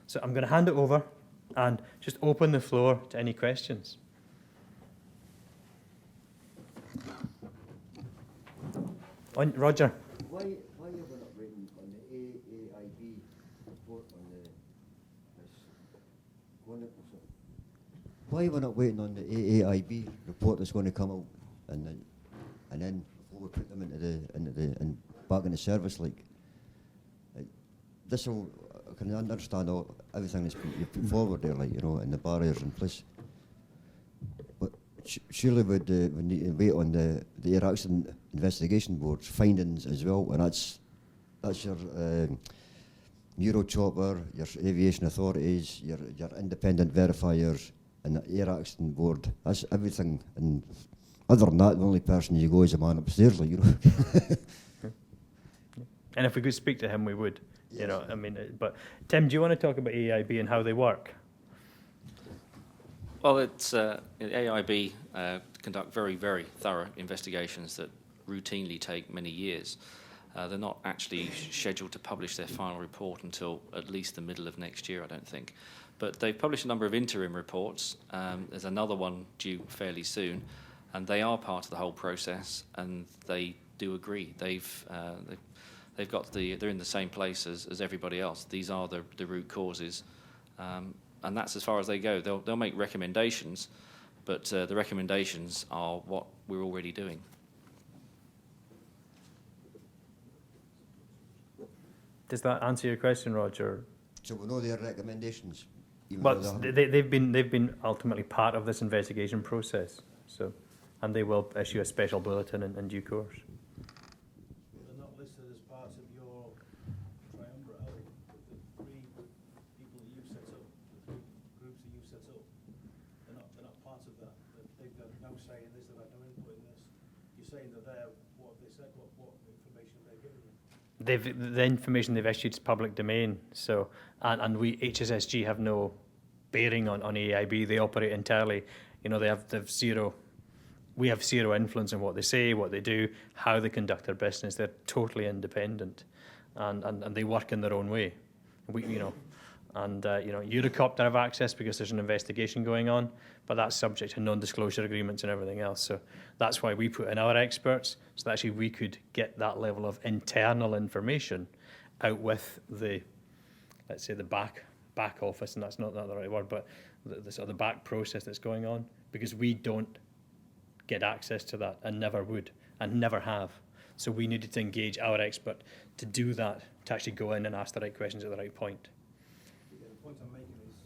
So I'm going to hand it over and just open the floor to any questions. Roger. Why are we not waiting on the AAIB report on Why are we not waiting on the AAIB report that's going to come out, and then before we put them into back into service? Like this will, I can understand everything that's been put forward there, like, you know, and the barriers in place. But surely we need to wait on the Air Accident Investigation Board's findings as well, and that's your Eurocopter, your aviation authorities, your independent verifiers, and the Air Accident Board. That's everything. And other than that, the only person you go is a man upstairs, like, you know. And if we could speak to him, we would. Yes. You know, I mean, but Tim, do you want to talk about AIB and how they work? Well, it's AIB conduct very, very thorough investigations that routinely take many years. They're not actually scheduled to publish their final report until at least the middle of next year, I don't think. But they've published a number of interim reports. There's another one due fairly soon, and they are part of the whole process, and they do agree. They've got they're in the same place as everybody else. These are the root causes, and that's as far as they go. They'll make recommendations, but the recommendations are what we're already doing. Does that answer your question, Roger? So we know their recommendations. But they've been ultimately part of this investigation process. So, and they will issue a special bulletin in due course. They're not listed as part of your triumvirate, are they? The three people that you've set up, the three groups that you've set up, they're not part of that. They've got no say in this, they've had no input in this. You're saying that what have they said, what information have they given you? The information they've issued is public domain. So, and we HSSG have no bearing on AIB. They operate entirely. You know, they've zero. We have zero influence on what they say, what they do, how they conduct their business. They're totally independent, and they work in their own way. Eurocopter have access because there's an investigation going on, but that's subject to non-disclosure agreements and everything else. So that's why we put in our experts, so that actually we could get that level of internal information out with the, let's say, the back office, and that's not the right word, but the sort of the back process that's going on, because we don't get access to that and never would and never have. So we needed to engage our expert to do that, to actually go in and ask the right questions at the right point. Yeah, the point I'm making is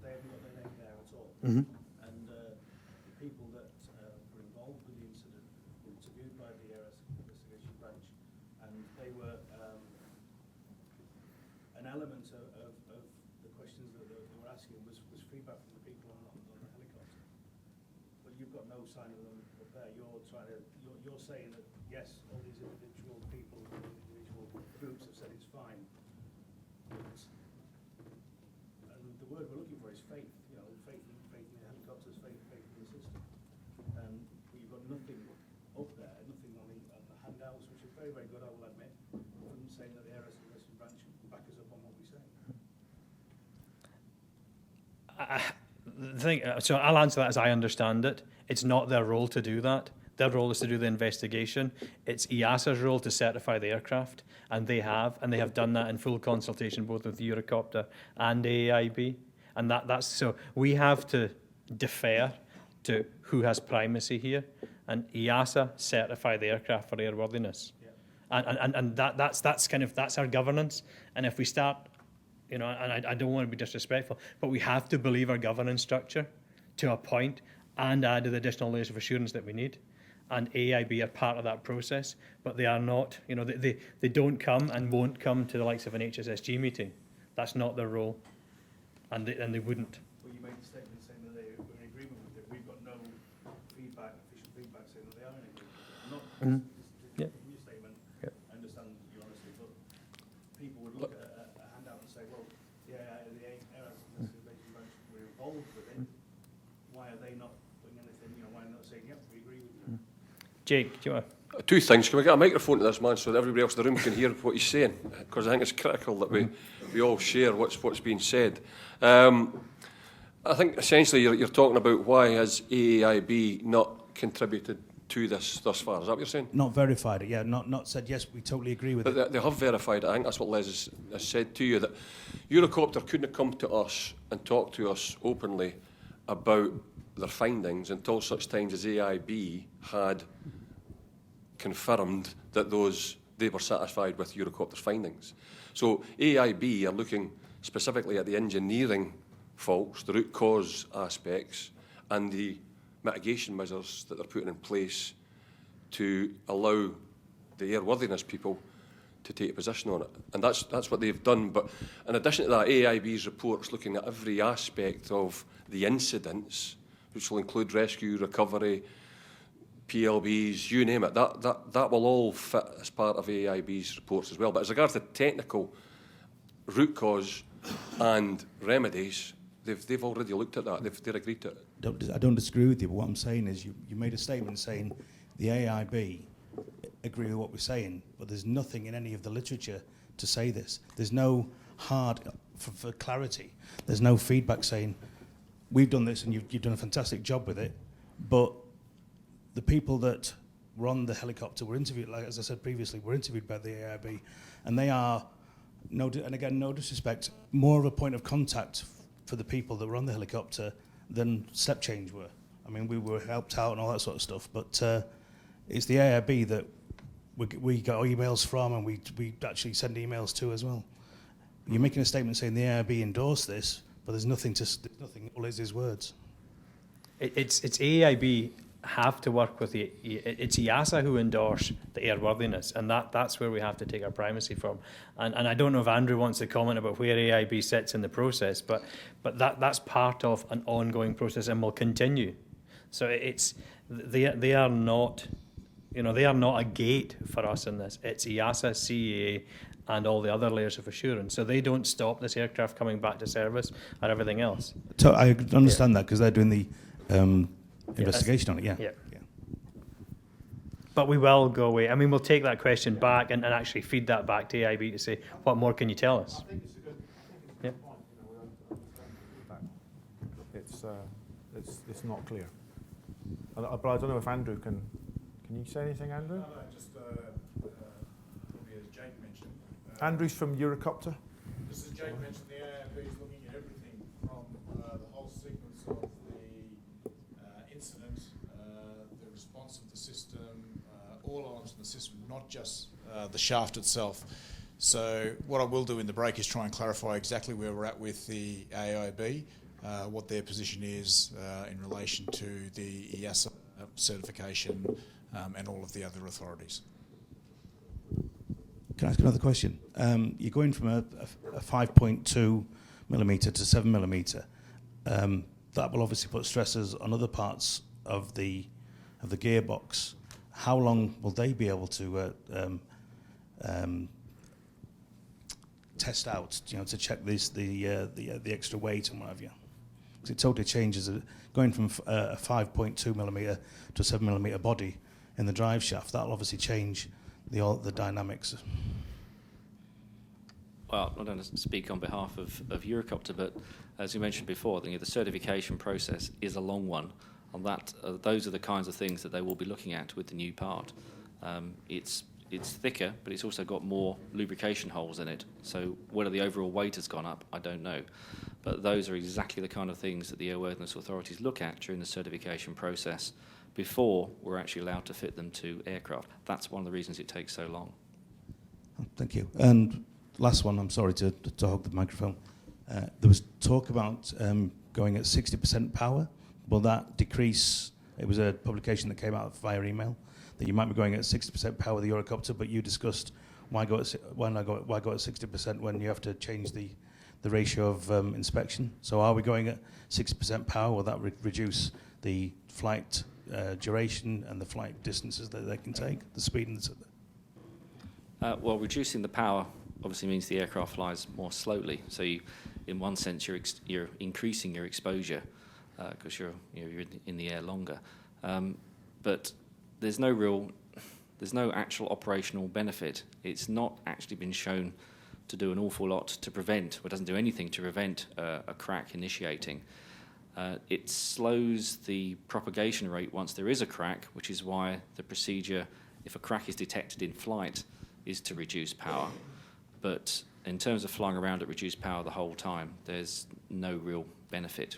they haven't got their name there at all. Mm-hmm. And the people that were involved with the incident were interviewed by the ARS investigation branch, and they were an element of the questions that they were asking was feedback from the people on the helicopter. But you've got no sign of them up there. You're saying that yes, all these individual people, individual groups have said it's fine. And the word we're looking for is faith. You know, faith in the helicopters, faith in the system. But you've got nothing up there, nothing on the handouts, which are very, very good, I will admit, from saying that the ARS Investment Branch back us up on what we say. So I'll answer that as I understand it. It's not their role to do that. Their role is to do the investigation. It's EASA's role to certify the aircraft, and they have done that in full consultation both with Eurocopter and AIB. And that's so we have to defer to who has primacy here, and EASA certify the aircraft for airworthiness. Yeah. And that's our governance. And if we start, you know, and I don't want to be disrespectful, but we have to believe our governance structure to a point and add the additional layers of assurance that we need. And AIB are part of that process, but they are not, you know, they don't come and won't come to the likes of an HSSG meeting. That's not their role, and they wouldn't. Well, you made a statement saying that they were in agreement with it. We've got no feedback, official feedback saying that they are in agreement with it. Not your statement. Yeah. I understand your honesty, but people would look at a handout and say, well, the ARS Investigation Branch were involved with it. Why are they not doing anything? You know, why are they not saying, yep, we agree with you? Jake, do you want to? Two things. Can we get a microphone to this man so that everybody else in the room can hear what he's saying? Because I think it's critical that we all share what's being said. I think essentially you're talking about why has AAIB not contributed to this thus far. Is that what you're saying? Not verified it, yeah. Not said, yes, we totally agree with it. But they have verified it. I think that's what Les has said to you, that Eurocopter couldn't have come to us and talked to us openly about their findings until such times as AIB had confirmed that they were satisfied with Eurocopter's findings. So AIB are looking specifically at the engineering faults, the root cause aspects, and the mitigation measures that they're putting in place to allow the airworthiness people to take a position on it. And that's what they've done. But in addition to that, AIB's report is looking at every aspect of the incidents, which will include rescue, recovery, PLBs, you name it. That will all fit as part of AIB's reports as well. But as regards to technical root cause and remedies, they've already looked at that. They've agreed to it. I don't disagree with you, but what I'm saying is you made a statement saying the AIB agree with what we're saying, but there's nothing in any of the literature to say this. There's no hard, for clarity, there's no feedback saying we've done this and you've done a fantastic job with it, but the people that were on the helicopter were interviewed, like as I said previously, were interviewed by the AIB, and they are, no disrespect, more of a point of contact for the people that were on the helicopter than Step Change were. I mean, we were helped out and all that sort of stuff, but it's the AIB that we got emails from, and we actually send emails to as well. You're making a statement saying the AIB endorsed this, but there's nothing. All it is words. It's AIB have to work with it's EASA who endorse the airworthiness, and that's where we have to take our primacy from. And I don't know if Andrew wants to comment about where AIB sits in the process, but that's part of an ongoing process and will continue. So they are not, they are not a gate for us in this. It's EASA, CAA, and all the other layers of assurance. So they don't stop this aircraft coming back to service or everything else. So I understand that because they're doing the investigation on it, yeah. But we will go away. I mean, we'll take that question back and actually feed that back to AIB to say, what more can you tell us? I think it's a good point. It's not clear. But I don't know if Andrew can you say anything, Andrew? No, just probably as Jake mentioned. Andrew's from Eurocopter. Just as Jake mentioned, the AIB is looking at everything from the whole sequence of the incident, the response of the system, all elements of the system, not just the shaft itself. So what I will do in the break is try and clarify exactly where we're at with the AIB, what their position is in relation to the EASA certification and all of the other authorities. Can I ask another question? You're going from a 5.2 millimetre to 7 millimetre. That will obviously put stresses on other parts of the gearbox. How long will they be able to test out, to check the extra weight and what have you? Because it totally changes going from a 5.2 millimetre to a 7 millimetre body in the drive shaft. That'll obviously change the dynamics. Well, I don't speak on behalf of Eurocopter, but as you mentioned before, the certification process is a long one. And those are the kinds of things that they will be looking at with the new part. It's thicker, but it's also got more lubrication holes in it. So whether the overall weight has gone up, I don't know. But those are exactly the kind of things that the airworthiness authorities look at during the certification process before we're actually allowed to fit them to aircraft. That's one of the reasons it takes so long. Thank you. And last one, I'm sorry to hog the microphone. There was talk about going at 60% power. Will that decrease? It was a publication that came out via email that you might be going at 60% power with the Eurocopter, but you discussed why go at 60% when you have to change the ratio of inspection. So are we going at 60% power? Will that reduce the flight duration and the flight distances that they can take, the speed and well, reducing the power obviously means the aircraft flies more slowly. So in one sense, you're increasing your exposure because you're in the air longer. But there's no real There's no actual operational benefit. It's not actually been shown to do an awful lot to prevent, or doesn't do anything to prevent a crack initiating. It slows the propagation rate once there is a crack, which is why the procedure, if a crack is detected in flight, is to reduce power. But in terms of flying around at reduced power the whole time, there's no real benefit,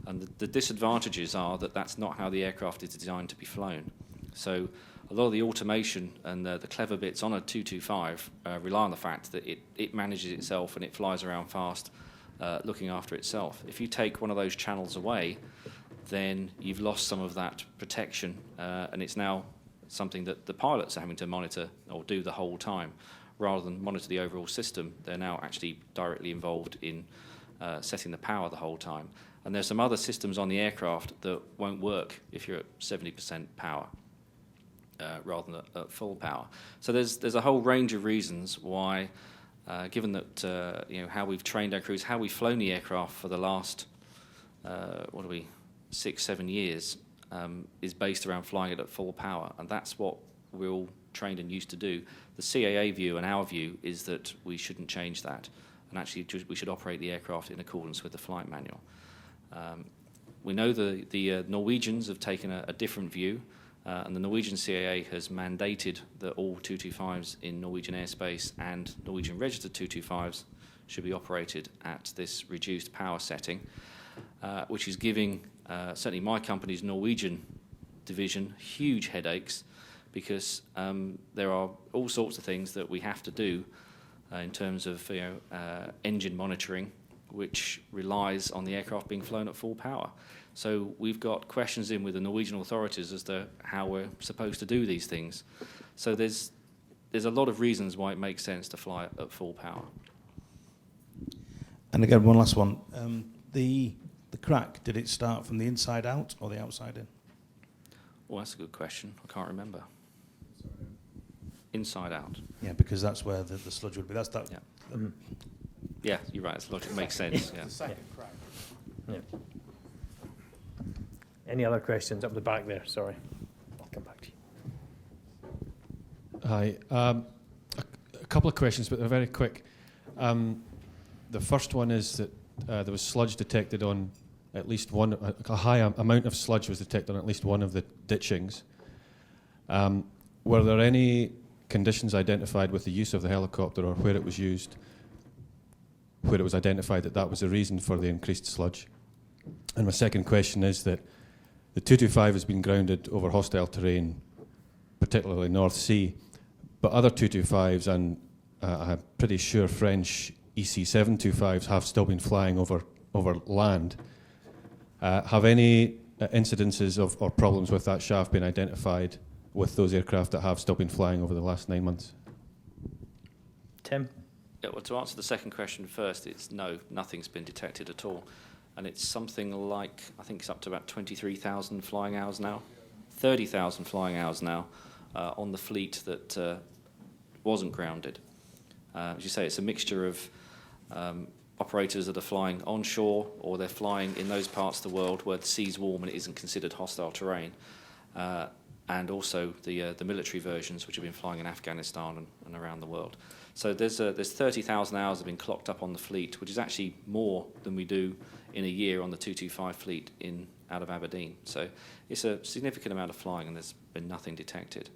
and the disadvantages are that that's not how the aircraft is designed to be flown. So a lot of the automation and the clever bits on a 225 rely on the fact that it manages itself and it flies around fast, looking after itself. If you take one of those channels away, then you've lost some of that protection, and it's now something that the pilots are having to monitor or do the whole time. Rather than monitor the overall system, they're now actually directly involved in setting the power the whole time. And there's some other systems on the aircraft that won't work if you're at 70% power rather than at full power. So there's a whole range of reasons why, given that how we've trained our crews, how we've flown the aircraft for the last 6-7 years is based around flying it at full power, and that's what we're all trained and used to do. The CAA view and our view is that we shouldn't change that, and actually we should operate the aircraft in accordance with the flight manual. We know the Norwegians have taken a different view, and the Norwegian CAA has mandated that all 225s in Norwegian airspace and Norwegian registered 225s should be operated at this reduced power setting, which is giving certainly my company's Norwegian division huge headaches, because there are all sorts of things that we have to do in terms of engine monitoring, which relies on the aircraft being flown at full power. So we've got questions in with the Norwegian authorities as to how we're supposed to do these things. So there's a lot of reasons why it makes sense to fly at full power. And again, one last one. The crack, did it start from the inside out or the outside in? Well, that's a good question. I can't remember. Inside out. Yeah, because that's where the sludge would be. That's that. Yeah. Yeah, you're right. It's logic makes sense. Yeah. The second crack. Yeah. Any other questions up the back there? Sorry. I'll come back to you. Hi. A couple of questions, but they're very quick. The first one is that there was sludge detected on at least one, a high amount of sludge was detected on at least one of the ditchings. Were there any conditions identified with the use of the helicopter, or where it was used, where it was identified that that was the reason for the increased sludge? And my second question is that the 225 has been grounded over hostile terrain, particularly North Sea, but other 225s and I'm pretty sure French EC225s have still been flying over land. Have any incidences or problems with that shaft been identified with those aircraft that have still been flying over the last 9 months? Tim? Yeah, well, to answer the second question first, it's no, nothing's been detected at all. And it's something like, I think it's up to about 23,000 flying hours now, 30,000 flying hours now on the fleet that wasn't grounded. As you say, it's a mixture of operators that are flying onshore, or they're flying in those parts of the world where the sea's warm and it isn't considered hostile terrain, and also the military versions which have been flying in Afghanistan and around the world. So there's 30,000 hours have been clocked up on the fleet, which is actually more than we do in a year on the 225 fleet out of Aberdeen. So it's a significant amount of flying, and there's been nothing detected.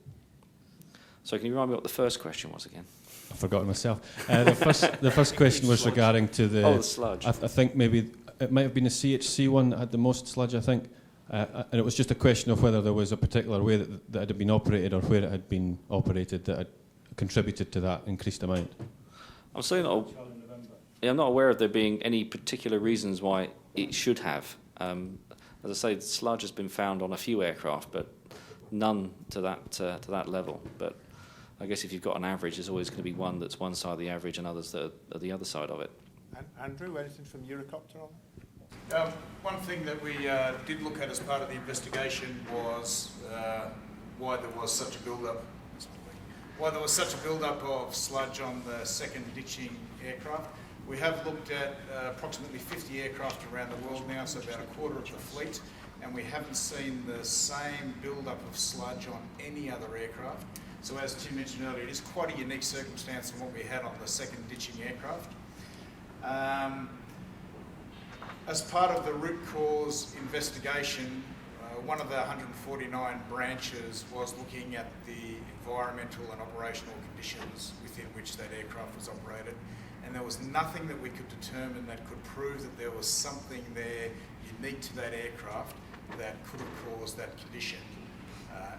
So can you remind me what the first question was again? I've forgotten myself. The first question was regarding to the sludge. I think maybe it might have been the CHC one that had the most sludge, I think. And it was just a question of whether there was a particular way that it had been operated, or where it had been operated that had contributed to that increased amount. I'm certainly not. I'm not aware of there being any particular reasons why it should have. As I say, the sludge has been found on a few aircraft, but none to that level. But I guess if you've got an average, there's always going to be one that's one side of the average and others that are the other side of it. And Andrew, anything from Eurocopter on that? One thing that we did look at as part of the investigation was why there was such a build-up. Why there was such a build-up of sludge on the second ditching aircraft. We have looked at approximately 50 aircraft around the world now, so about a quarter of the fleet. and we haven't seen the same build-up of sludge on any other aircraft. So as Tim mentioned earlier, it is quite a unique circumstance from what we had on the second ditching aircraft. As part of the root cause investigation, one of the 149 branches was looking at the environmental and operational conditions within which that aircraft was operated, and there was nothing that we could determine that could prove that there was something there unique to that aircraft that could have caused that condition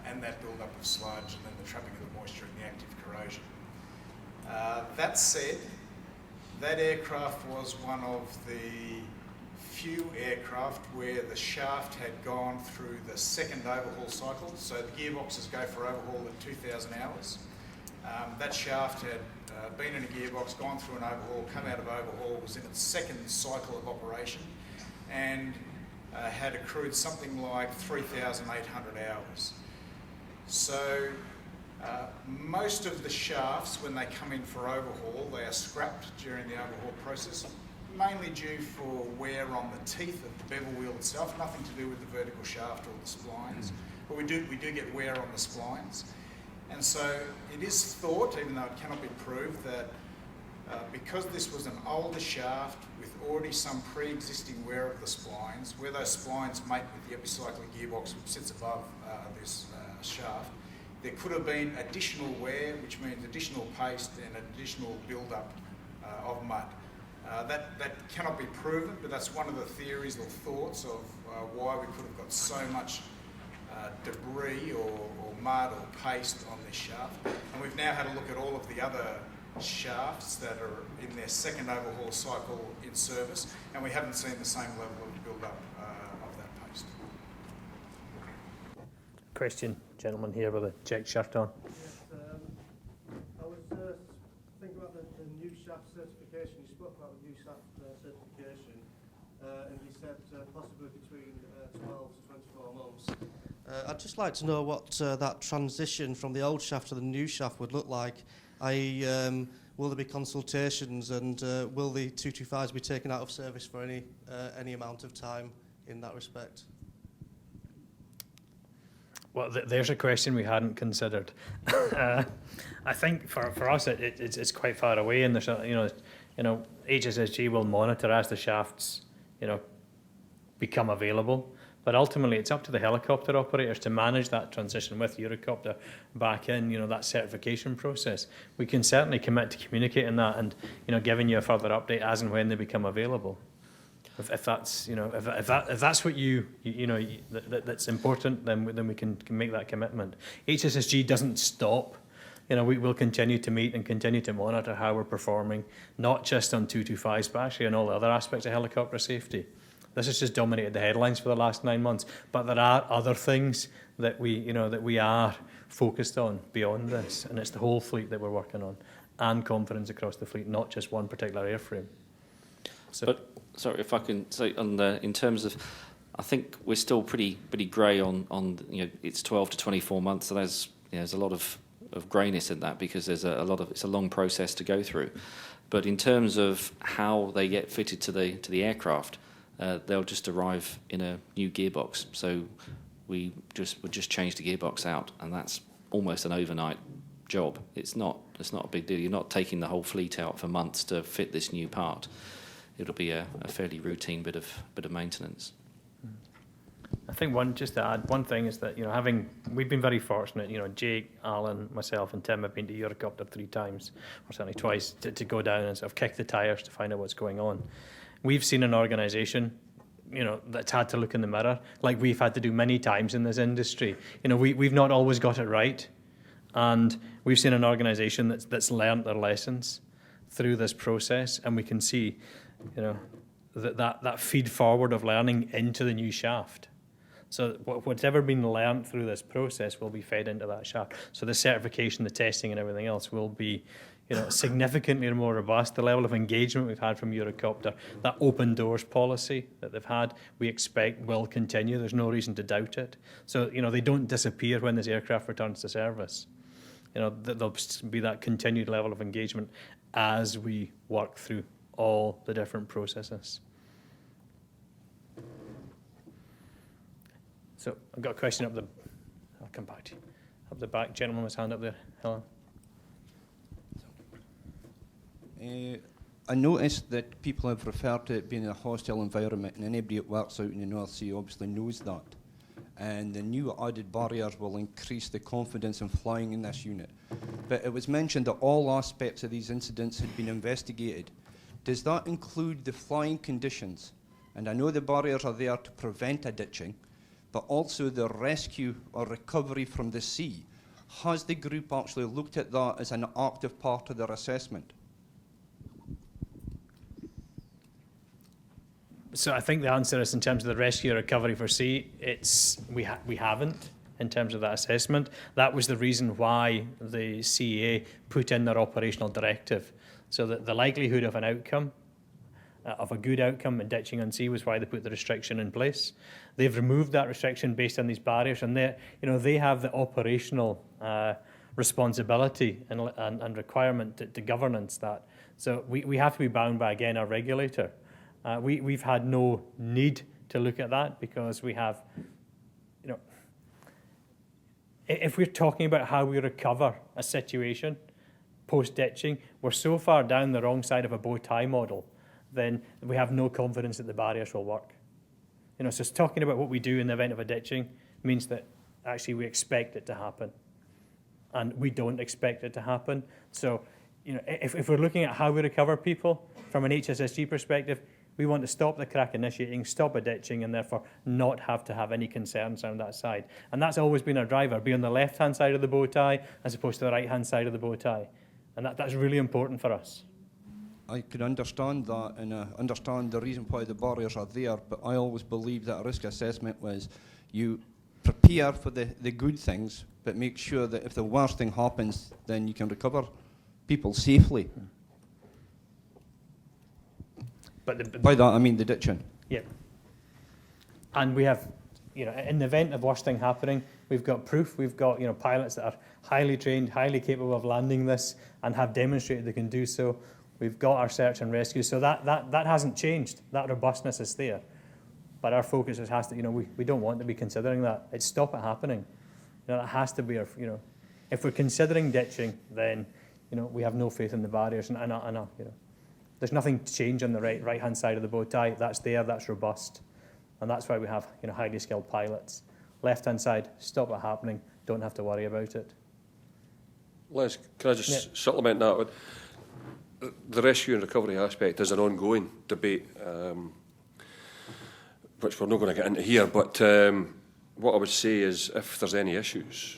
and that build-up of sludge and then the trapping of the moisture and the active corrosion. That said, that aircraft was one of the few aircraft where the shaft had gone through the second overhaul cycle. So the gearboxes go for overhaul at 2,000 hours. That shaft had been in a gearbox, gone through an overhaul, come out of overhaul, was in its second cycle of operation, and had accrued something like 3,800 hours. So most of the shafts, when they come in for overhaul, they are scrapped during the overhaul process, mainly due for wear on the teeth of the bevel wheel itself, nothing to do with the vertical shaft or the splines, but we do get wear on the splines. And so it is thought, even though it cannot be proved, that because this was an older shaft with already some pre-existing wear of the splines, where those splines mate with the epicyclic gearbox which sits above this shaft, there could have been additional wear, which means additional paste and additional build-up of mud. That cannot be proven, but that's one of the theories or thoughts of why we could have got so much debris or mud or paste on this shaft. And we've now had a look at all of the other shafts that are in their second overhaul cycle in service, and we haven't seen the same level of build-up of that paste. Question, gentleman here with a check shirt on. Yes, I was thinking about the new shaft certification. You spoke about the new shaft certification, and you said possibly between 12 to 24 months. I'd just like to know what that transition from the old shaft to the new shaft would look like. Will there be consultations, and will the 225s be taken out of service for any amount of time in that respect? Well, there's a question we hadn't considered. I think for us it's quite far away, and there's HSSG will monitor as the shafts become available. But ultimately, it's up to the helicopter operators to manage that transition with Eurocopter back in, that certification process. We can certainly commit to communicating that and, giving you a further update as and when they become available. If that's, if that's what that's important, then we can make that commitment. HSSG doesn't stop. We will continue to meet and continue to monitor how we're performing, not just on 225s, but actually on all the other aspects of helicopter safety. This has just dominated the headlines for the last 9 months, but there are other things that we are focused on beyond this, and it's the whole fleet that we're working on, and confidence across the fleet, not just one particular airframe. So, but sorry, if I can say in terms of, I think we're still pretty grey on it's 12 to 24 months, so there's a lot of greyness in that because there's it's a long process to go through. But in terms of how they get fitted to the aircraft. They'll just arrive in a new gearbox. So we just change the gearbox out, and that's almost an overnight job. It's not a big deal. You're not taking the whole fleet out for months to fit this new part. It'll be a fairly routine bit of maintenance. I think just to add one thing is that we've been very fortunate. Jake, Alan, myself, and Tim have been to Eurocopter 3 times, or certainly twice, to go down and sort of kick the tires to find out what's going on. We've seen an organisation, that's had to look in the mirror, like we've had to do many times in this industry. We've not always got it right, and we've seen an organisation that's learnt their lessons through this process, and we can see, that feed forward of learning into the new shaft. So what's ever been learnt through this process will be fed into that shaft. So the certification, the testing, and everything else will be significantly more robust. The level of engagement we've had from Eurocopter, that open doors policy that they've had, we expect will continue. There's no reason to doubt it. So, they don't disappear when this aircraft returns to service. There'll be that continued level of engagement as we work through all the different processes. So I've got a question up the, I'll come back to you. Up the back, gentleman with his hand up there, Helen. I noticed that people have referred to it being a hostile environment, and anybody that works out in the North Sea obviously knows that. And the new added barriers will increase the confidence in flying in this unit. But it was mentioned that all aspects of these incidents had been investigated. Does that include the flying conditions? And I know the barriers are there to prevent a ditching, but also the rescue or recovery from the sea. Has the group actually looked at that as an active part of their assessment? So I think the answer is, in terms of the rescue recovery for sea, we haven't in terms of that assessment. That was the reason why the CEA put in their operational directive, so that the likelihood of an outcome, of a good outcome in ditching on sea, was why they put the restriction in place. They've removed that restriction based on these barriers, and they have the operational responsibility and requirement to governance that. So we have to be bound by, again, our regulator. We've had no need to look at that, because we have, if we're talking about how we recover a situation post-ditching, we're so far down the wrong side of a bow tie model, then we have no confidence that the barriers will work. So talking about what we do in the event of a ditching means that actually we expect it to happen, and we don't expect it to happen. So, if we're looking at how we recover people from an HSSG perspective, we want to stop the crack initiating, stop a ditching, and therefore not have to have any concerns on that side. And that's always been our driver, be on the left-hand side of the bow tie as opposed to the right-hand side of the bow tie. And that's really important for us. I could understand that, and understand the reason why the barriers are there, but I always believed that a risk assessment was you prepare for the good things, but make sure that if the worst thing happens, then you can recover people safely. But by that, I mean the ditching. Yeah. And we have, in the event of worst thing happening, we've got proof. We've got, pilots that are highly trained, highly capable of landing this, and have demonstrated they can do so. We've got our search and rescue. So that hasn't changed. That robustness is there. But our focus has to, we don't want to be considering that. It's stop it happening. It has to be our, if we're considering ditching, then, we have no faith in the barriers. And there's nothing to change on the right-hand side of the bow tie. That's there, that's robust. And that's why we have, highly skilled pilots. Left-hand side, stop it happening, don't have to worry about it. Les, can I just supplement that with the rescue and recovery aspect is an ongoing debate, which we're not going to get into here, but what I would say is, if there's any issues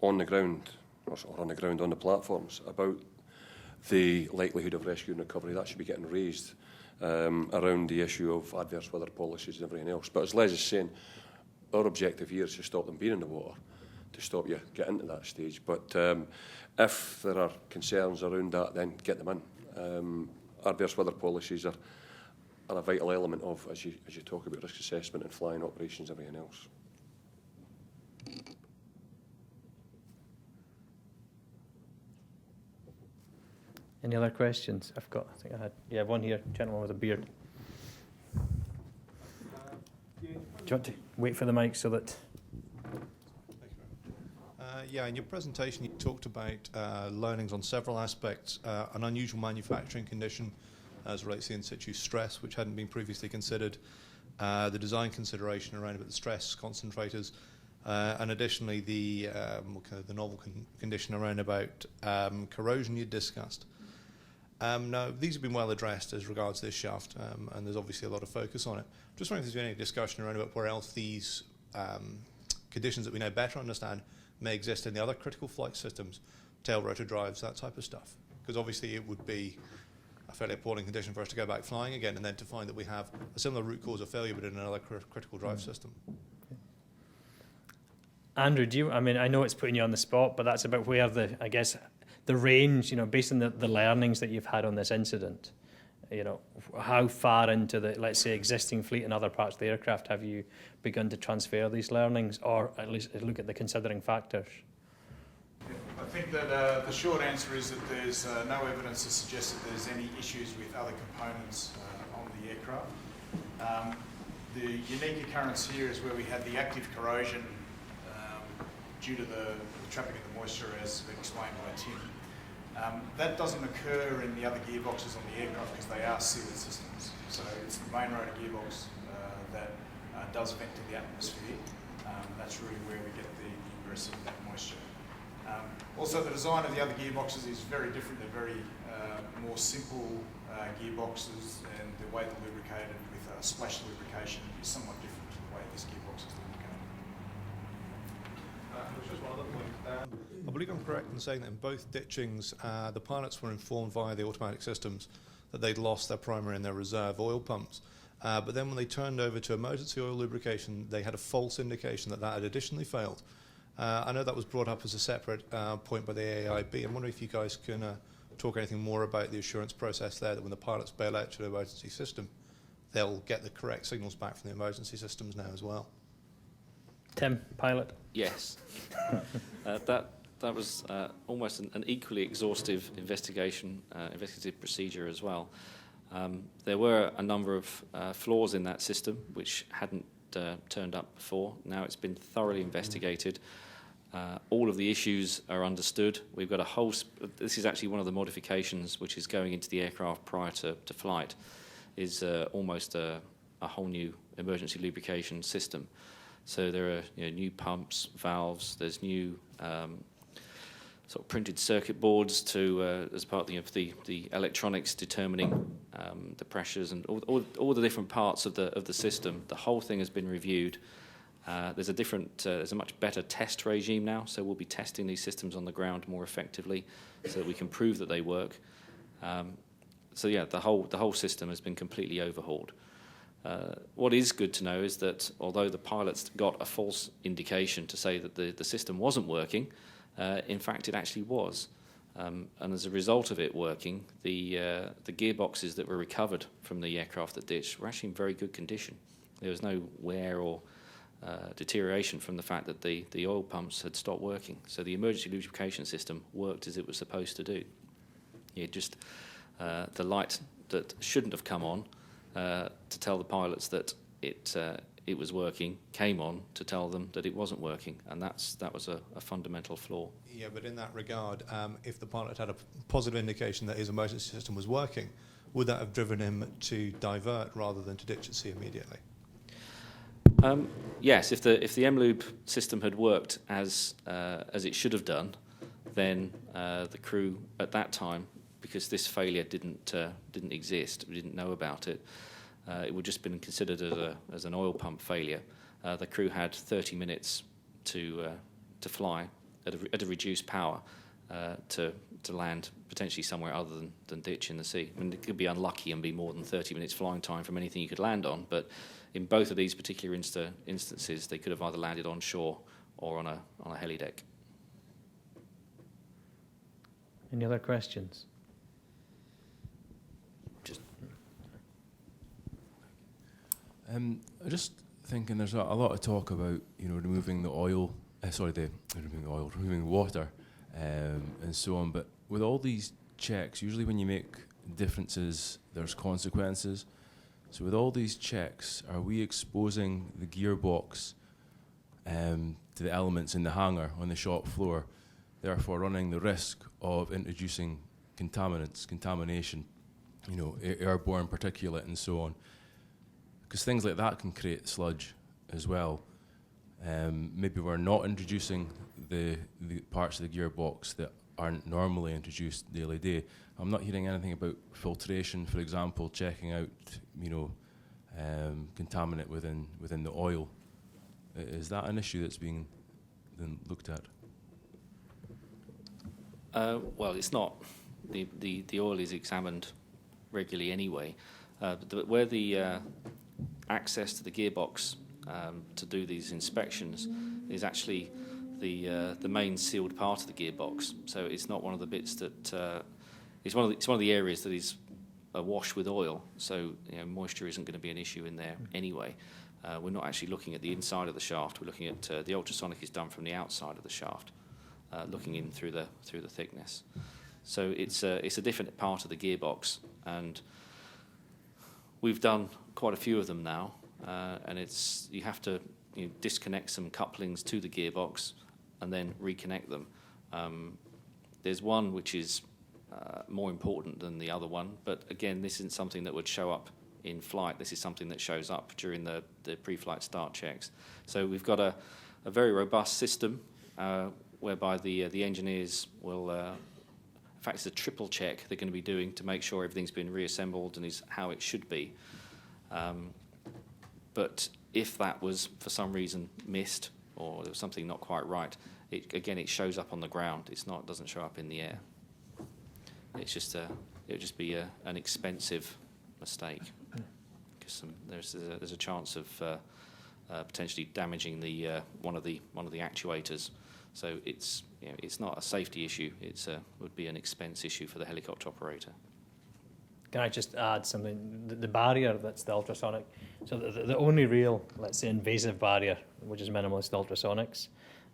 on the ground, or on the ground on the platforms, about the likelihood of rescue and recovery, that should be getting raised around the issue of adverse weather policies and everything else. But as Les is saying, our objective here is to stop them being in the water, to stop you getting to that stage. But if there are concerns around that, then get them in. Adverse weather policies are a vital element of, as you talk about risk assessment and flying operations and everything else. Any other questions? I think I had, one here, gentleman with a beard. Do you want to wait for the mic so that... In your presentation you talked about learnings on several aspects, an unusual manufacturing condition as relates to in situ stress, which hadn't been previously considered, the design consideration around about the stress concentrators, and additionally the novel condition around about corrosion you discussed. Now, these have been well addressed as regards this shaft, and there's obviously a lot of focus on it. Just wondering if there's been any discussion around about where else these conditions that we now better understand may exist in the other critical flight systems, tail rotor drives, that type of stuff. Because obviously it would be a fairly appalling condition for us to go back flying again and then to find that we have a similar root cause of failure but in another critical drive system. Andrew, I know it's putting you on the spot, but that's about where the range, based on the learnings that you've had on this incident, how far into the, let's say, existing fleet and other parts of the aircraft have you begun to transfer these learnings, or at least look at the considering factors? I think that the short answer is that there's no evidence to suggest that there's any issues with other components on the aircraft. the unique occurrence here is where we had the active corrosion due to the trapping of the moisture, as been explained by Tim. That doesn't occur in the other gearboxes on the aircraft because they are sealed systems. So it's the main rotor gearbox that does vent to the atmosphere. That's really where we get the ingress of that moisture. Also, the design of the other gearboxes is very different. They're very more simple gearboxes, and the way they're lubricated with splash lubrication is somewhat different to the way this gearbox is lubricated. Just one other point. I believe I'm correct in saying that in both ditchings, the pilots were informed via the automatic systems that they'd lost their primary and their reserve oil pumps. But then when they turned over to emergency oil lubrication, they had a false indication that that had additionally failed. I know that was brought up as a separate point by the AIB. I'm wondering if you guys can talk anything more about the assurance process there, that when the pilots bail out to the emergency system, they'll get the correct signals back from the emergency systems now as well. Tim, pilot. Yes. That was almost an equally exhaustive investigative procedure as well. There were a number of flaws in that system which hadn't turned up before. Now it's been thoroughly investigated. All of the issues are understood. We've got a whole... This is actually one of the modifications which is going into the aircraft prior to flight, is almost a whole new emergency lubrication system. So there are new pumps, valves, there's new sort of printed circuit boards to as part of the electronics determining the pressures and all the different parts of the system. The whole thing has been reviewed. There's a much better test regime now, so we'll be testing these systems on the ground more effectively, so that we can prove that they work. So yeah, the whole system has been completely overhauled. What is good to know is that although the pilots got a false indication to say that the system wasn't working, in fact it actually was. And as a result of it working, the gearboxes that were recovered from the aircraft that ditched were actually in very good condition. There was no wear or deterioration from the fact that the oil pumps had stopped working. So the emergency lubrication system worked as it was supposed to do. It just the light that shouldn't have come on to tell the pilots that it was working came on to tell them that it wasn't working, and that was a fundamental flaw. Yeah, but in that regard, if the pilot had a positive indication that his emergency system was working, would that have driven him to divert rather than to ditch at sea immediately? Yes, if the MLube system had worked as it should have done, then the crew at that time, because this failure didn't exist, we didn't know about it, it would just been considered as an oil pump failure. The crew had 30 minutes to fly at a reduced power to land potentially somewhere other than ditch in the sea. I mean, it could be unlucky and be more than 30 minutes flying time from anything you could land on, but in both of these particular instances, they could have either landed on shore or on a helideck. Any other questions? I'm just thinking there's a lot of talk about removing the oil, removing water, and so on. But with all these checks, usually when you make differences, there's consequences. So with all these checks, are we exposing the gearbox to the elements in the hangar on the shop floor, therefore running the risk of introducing contamination, airborne particulate and so on? Because things like that can create sludge as well. Maybe we're not introducing the parts of the gearbox that aren't normally introduced daily day. I'm not hearing anything about filtration, for example, checking out, contaminant within the oil. Is that an issue that's being then looked at? Well, it's not. The oil is examined regularly anyway. But where the access to the gearbox to do these inspections is actually the main sealed part of the gearbox. So it's not one of the bits that it's one of the areas that is awash with oil. So moisture isn't going to be an issue in there anyway. We're not actually looking at the inside of the shaft. We're looking at the ultrasonic is done from the outside of the shaft, looking in through the thickness. So it's a different part of the gearbox, and we've done quite a few of them now. and you have to disconnect some couplings to the gearbox and then reconnect them. There's one which is more important than the other one, but again, this isn't something that would show up in flight. This is something that shows up during the pre-flight start checks. So we've got a very robust system whereby the engineers will, in fact, it's a triple check they're going to be doing to make sure everything's been reassembled and is how it should be. But if that was for some reason missed or there was something not quite right, it shows up on the ground. It doesn't show up in the air. It's just it would just be an expensive mistake because there's a chance of potentially damaging the one of the actuators. So it's not a safety issue. Would be an expense issue for the helicopter operator. Can I just add something? The barrier that's the ultrasonic, so the only real, let's say, invasive barrier, which is minimalist ultrasonics,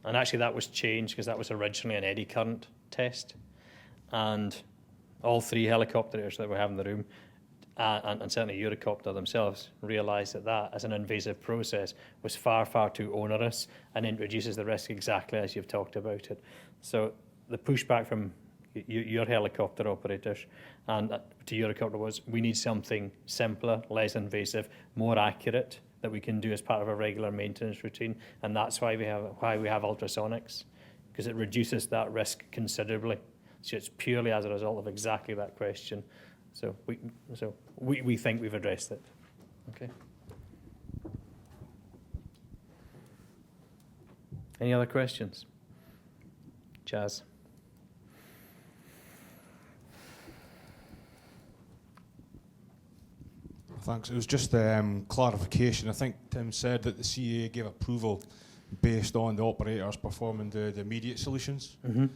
and actually that was changed because that was originally an eddy current test, and all three helicopters that we have in the room, and certainly Eurocopter themselves, realised that as an invasive process was far, far too onerous and introduces the risk exactly as you've talked about it. So the pushback from your helicopter operators and to Eurocopter was, we need something simpler, less invasive, more accurate that we can do as part of a regular maintenance routine, and that's why we have ultrasonics, because it reduces that risk considerably. So it's purely as a result of exactly that question. So we think we've addressed it. Okay. Any other questions? Chaz. Thanks. It was just clarification. I think Tim said that the CAA gave approval based on the operators performing the immediate solutions. Mm-hmm.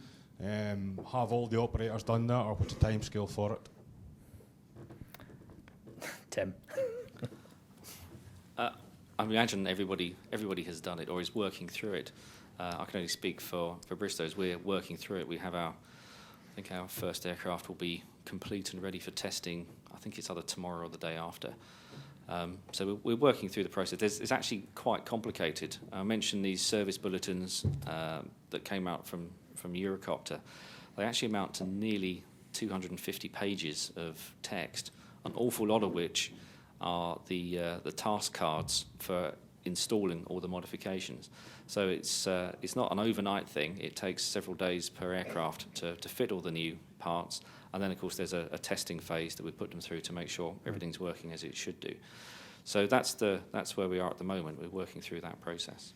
Have all the operators done that, or what's the timescale for it? Tim. I imagine everybody has done it or is working through it. I can only speak for Bristow. As we're working through it, we have I think our first aircraft will be complete and ready for testing. I think it's either tomorrow or the day after. So we're working through the process. It's actually quite complicated. I mentioned these service bulletins that came out from Eurocopter. They actually amount to nearly 250 pages of text, an awful lot of which are the task cards for installing all the modifications. So it's not an overnight thing. It takes several days per aircraft to fit all the new parts, and then of course there's a testing phase that we put them through to make sure everything's working as it should do. So that's where we are at the moment. We're working through that process.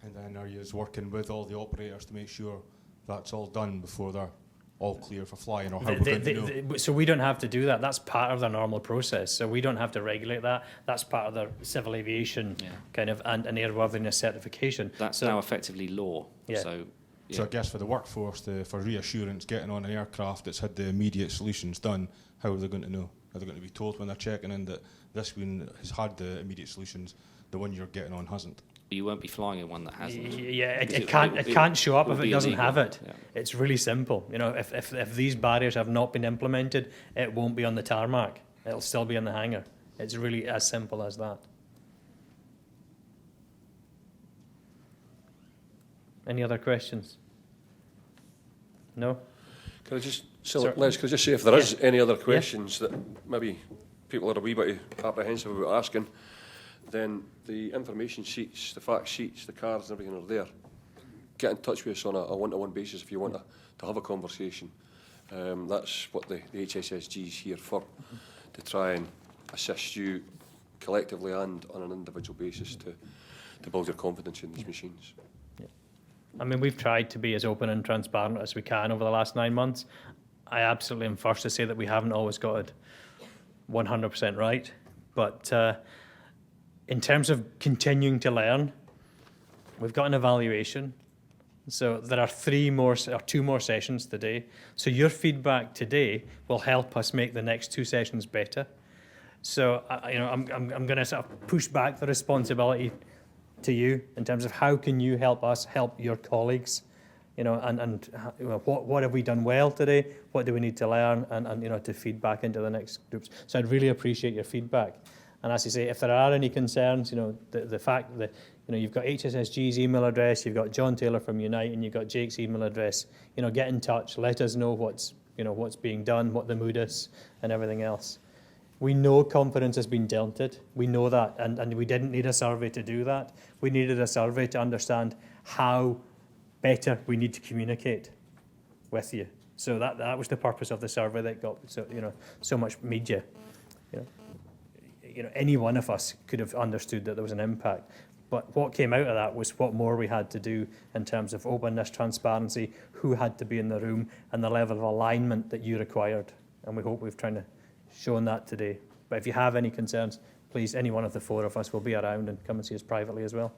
And then are you working with all the operators to make sure that's all done before they're all clear for flying, or how we're going to know? So we don't have to do that. That's part of the normal process. So we don't have to regulate that. That's part of the civil aviation kind of and airworthiness certification. That's now effectively law. Yeah. So I guess for the workforce, for reassurance, getting on an aircraft that's had the immediate solutions done, how are they going to know? Are they going to be told when they're checking in that this one has had the immediate solutions, the one you're getting on hasn't? You won't be flying in one that hasn't. Yeah, it can't show up if it doesn't have it. Yeah. It's really simple. You know, if these barriers have not been implemented, it won't be on the tarmac. It'll still be in the hangar. It's really as simple as that. Any other questions? No? Can I just, Sir. Les, can I just say if there is any other questions that maybe people are a wee bit apprehensive about asking, then the information sheets, the fact sheets, the cards and everything are there. Get in touch with us on a one-to-one basis if you want to have a conversation. That's what the HSSG is here for, to try and assist you collectively and on an individual basis to build your confidence in these machines. I mean, we've tried to be as open and transparent as we can over the last 9 months. I absolutely am first to say that we haven't always got it 100% right. But in terms of continuing to learn, we've got an evaluation. So there are 2 more sessions today. So your feedback today will help us make the next 2 sessions better. So I'm going to sort of push back the responsibility to you in terms of how can you help us help your colleagues, and what have we done well today, what do we need to learn, and to feed back into the next groups. So I'd really appreciate your feedback. And as you say, if there are any concerns, the fact that, you've got HSSG's email address, you've got John Taylor from Unite, and you've got Jake's email address, get in touch, let us know what's being done, what the mood is, and everything else. We know confidence has been dented. We know that, and we didn't need a survey to do that. We needed a survey to understand how better we need to communicate with you. So that was the purpose of the survey that got so much media. Any one of us could have understood that there was an impact. But what came out of that was what more we had to do in terms of openness, transparency, who had to be in the room, and the level of alignment that you required. And we hope we've tried to shown that today. But if you have any concerns, please, any one of the four of us will be around, and come and see us privately as well.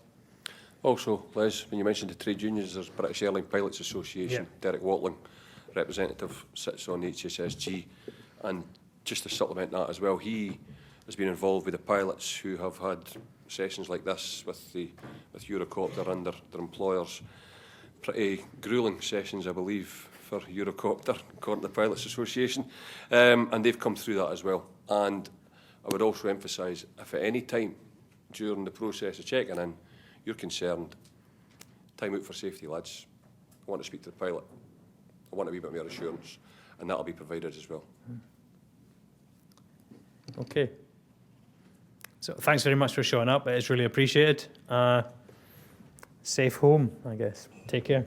Also, Les, when you mentioned the trade unions, there's British Airline Pilots Association. Yeah. Derek Watling, representative, sits on HSSG. And just to supplement that as well, he has been involved with the pilots who have had sessions like this with Eurocopter and their employers. Pretty gruelling sessions, I believe, for Eurocopter, according to the Pilots Association. And they've come through that as well. And I would also emphasise, if at any time during the process of checking in, you're concerned, time out for safety, lads. I want to speak to the pilot. I want a wee bit more assurance. And that'll be provided as well. Okay. So thanks very much for showing up. It's really appreciated. Safe home, I guess. Take care.